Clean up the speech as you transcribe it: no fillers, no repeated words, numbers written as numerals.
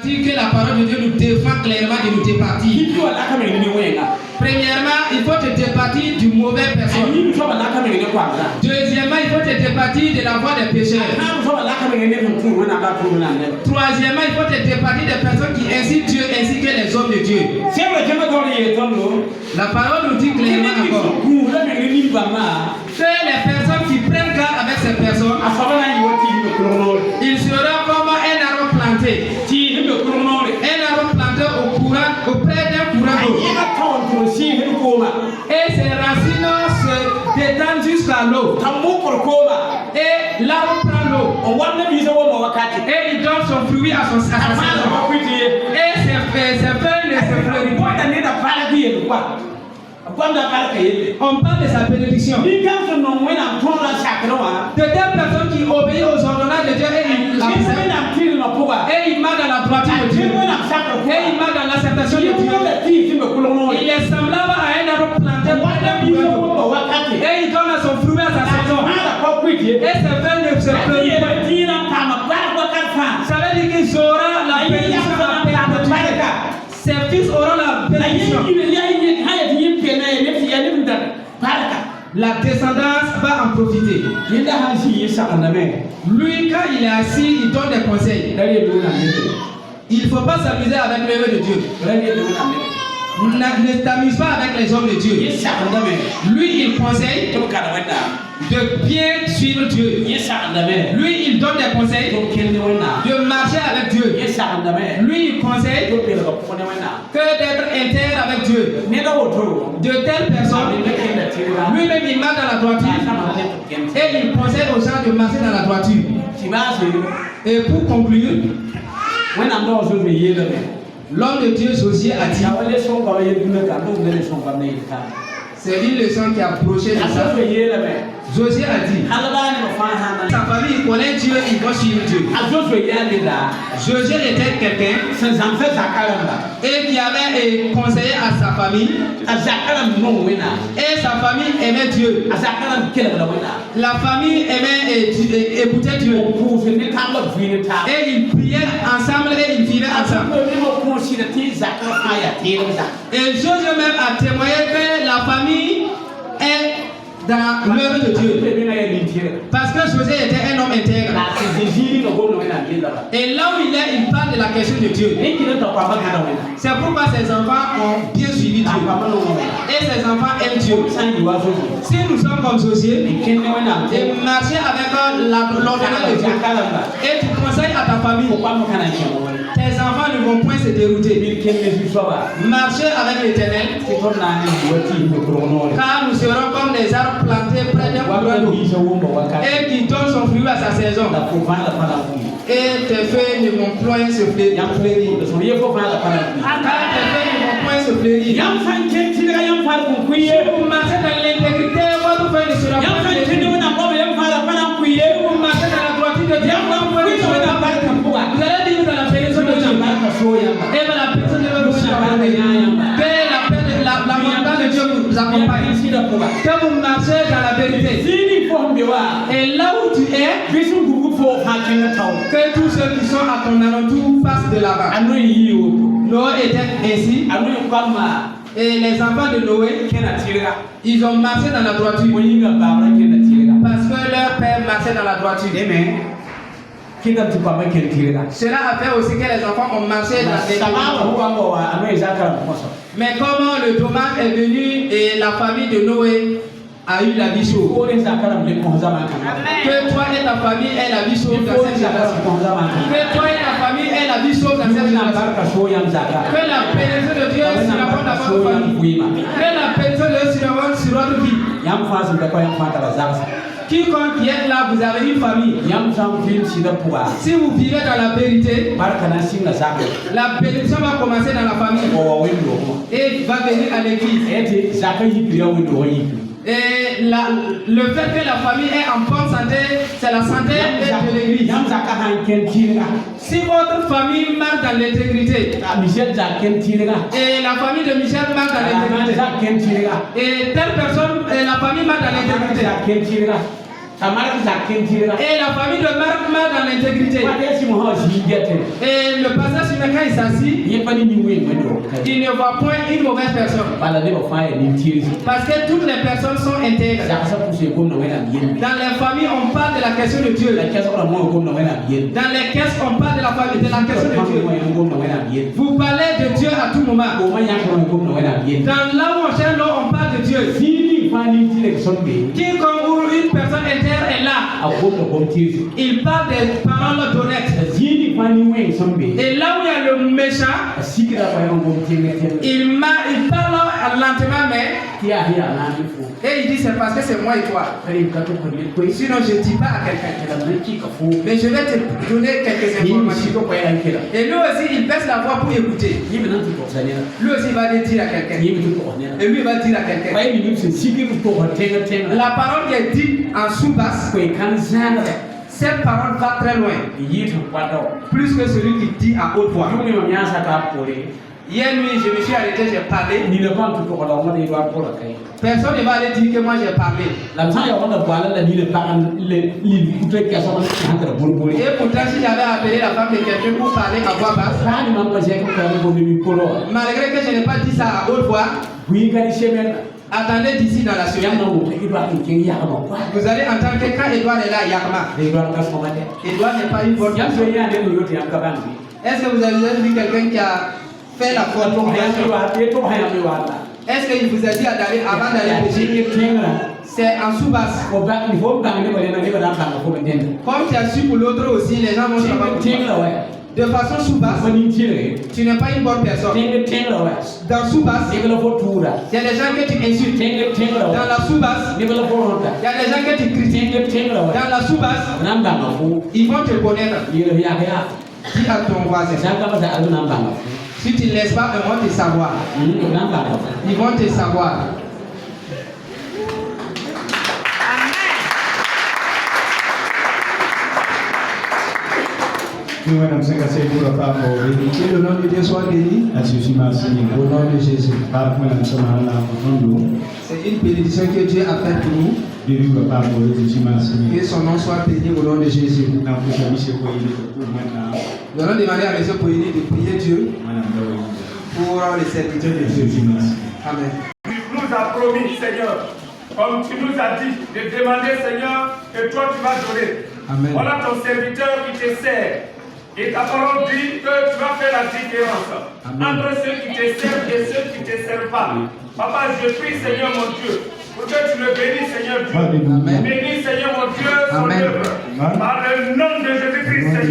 Dit que la parole de Dieu nous défend clairement de nous départir. Premièrement, il faut te départir du mauvais personne. Deuxièmement, il faut te départir de la voie des pécheurs. Troisièmement, il faut te départir des personnes qui incitent Dieu ainsi que les hommes de Dieu. La parole nous dit clairement encore que les personnes qui prennent garde avec ces personnes, il sera comme un arbre planté. Un arbre planté auprès d'un courant d'eau. Et ses racines se détendent jusqu'à l'eau. Et l'arbre prend l'eau. Et il donne son fruit à son saison. Et ses feuilles ne se fleurissent pas. On parle de sa bénédiction. De telles personnes qui obéissent aux ordonnances de Dieu et il marche dans la droiture de Dieu. Et il marche dans l'acceptation de Dieu. Il est semblable à un arbre planté. Et il donne son fruit à sa saison. Et ses feuilles ne se fleurissent pas. Ça veut dire qu'ils auront la bénédiction. Ses fils auront la bénédiction. La descendance va en profiter. Lui, quand il est assis, il donne des conseils. Il ne faut pas s'amuser avec l'œuvre de Dieu. Ne t'amuse pas avec les hommes de Dieu. Lui, il conseille de bien suivre Dieu. Lui, il donne des conseils de marcher avec Dieu. Lui, il conseille que d'être intègre avec Dieu. De telles personnes, lui-même, il marche dans la droiture. Et il conseille aux gens de marcher dans la droiture. Et pour conclure, l'homme de Dieu, Josué, a dit, c'est une leçon qui a approché de ça. Josué a dit, sa famille connaît Dieu, il va suivre Dieu. Josué était quelqu'un et qui avait conseillé à sa famille. Et sa famille aimait Dieu. La famille aimait écouter Dieu. Et ils priaient ensemble et ils vivaient ensemble. Et Josué même a témoigné que la famille est dans l'œuvre de Dieu. Parce que Josué était un homme intègre. Et là où il est, il parle de la question de Dieu. C'est pourquoi ses enfants ont bien suivi Dieu. Et ses enfants aiment Dieu. Si nous sommes comme Josué et marcher avec l'ordonnance de Dieu, et tu conseilles à ta famille, tes enfants ne vont point se dérouter. Marcher avec l'Éternel, car nous serons comme des arbres plantés près d'un courant d'eau et qui donne son fruit à sa saison. Et tes feuilles ne vont point se flérir. Car tes feuilles ne vont point se flérir. Si vous marchez dans l'intégrité, votre feuille ne sera pas flérie. Si vous marchez dans la droiture de Dieu, vous allez vivre dans la bénédiction de Dieu. Et dans la personne de Dieu, que la mandate de Dieu vous accompagne. Que vous marchez dans la vérité. Et là où tu es, que tous ceux qui sont à ton alentour fassent de l'avant. Noé était ainsi. Et les enfants de Noé, ils ont marché dans la droiture. Parce que leur père marchait dans la droiture. Cela a fait aussi que les enfants ont marché dans les droitures. Mais comment le dommage est venu et la famille de Noé a eu la vie chaude. Que toi et ta famille aient la vie chaude dans cette génération. Que toi et ta famille aient la vie chaude dans cette génération. Que la bénédiction de Dieu surabonde dans votre famille. Que la bénédiction de Dieu surabonde sur votre vie. Quiconque qui est là, vous avez une famille. Si vous vivez dans la vérité, la bénédiction va commencer dans la famille et va venir à l'église. Et le fait que la famille est en bonne santé, c'est la santé de l'église. Si votre famille marche dans l'intégrité, et la famille de Michel marche dans l'intégrité, et telle personne, et la famille marche dans l'intégrité, Et la famille de Marc meurt dans l'intégrité. Et le pasteur Simon, quand il s'assit, il ne voit point une mauvaise personne. Parce que toutes les personnes sont intègres. Dans les familles, on parle de la question de Dieu. Dans les caisses, on parle de la famille, de la question de Dieu. Vous parlez de Dieu à tout moment. Dans là où on cherche, on parle de Dieu. Quiconque une personne intègre est là. Il parle des paroles d'honnête. Et là où il y a le méchant, il parle lentement, mais et il dit c'est parce que c'est moi et toi. Sinon je ne dis pas à quelqu'un. Mais je vais te donner quelques informations. Et lui aussi il baisse la voix pour écouter. Lui aussi il va le dire à quelqu'un. Et lui il va dire à quelqu'un. La parole qui est dite en sous-basse, cette parole va très loin. Plus que celui qui dit à haute voix. Hier nuit, je me suis arrêté, j'ai parlé. Personne ne va aller dire que moi j'ai parlé. Et pourtant, si j'avais appelé la femme de quelqu'un pour parler à voix basse, malgré que je n'ai pas dit ça à haute voix, attendez d'ici dans la semaine. Vous allez entendre que quand Edouard est là, Yakma. Edouard n'est pas une bonne personne. Est-ce que vous avez vu quelqu'un qui a fait la faute? Est-ce qu'il vous a dit avant d'aller pécher? C'est en sous-basse. Comme tu as su pour l'autre aussi, les gens vont savoir. De façon sous-basse, tu n'es pas une bonne personne. Dans sous-basse, il y a des gens que tu insultes. Dans la sous-basse, il y a des gens que tu critiques. Dans la sous-basse, ils vont te connaître. Dis à ton voisin. Si tu ne laisses pas, ils vont te savoir. Ils vont te savoir. Que le nom de Dieu soit béni. Au nom de Jésus. C'est une bénédiction que Dieu a faite pour nous. Que son nom soit béni au nom de Jésus. Nous allons demander à M. Poyini de prier Dieu pour les serviteurs de Dieu. Amen. Tu nous as promis, Seigneur, comme tu nous as dit, de demander, Seigneur, que toi tu vas donner. Amen. Voilà ton serviteur qui te sert. Et ta parole dit que tu vas faire la différence entre ceux qui te servent et ceux qui ne te servent pas. Papa, je prie, Seigneur mon Dieu, pour que tu le bénisses, Seigneur Dieu. Bénis, Seigneur mon Dieu, son œuvre. Par le nom de Jésus-Christ, Seigneur.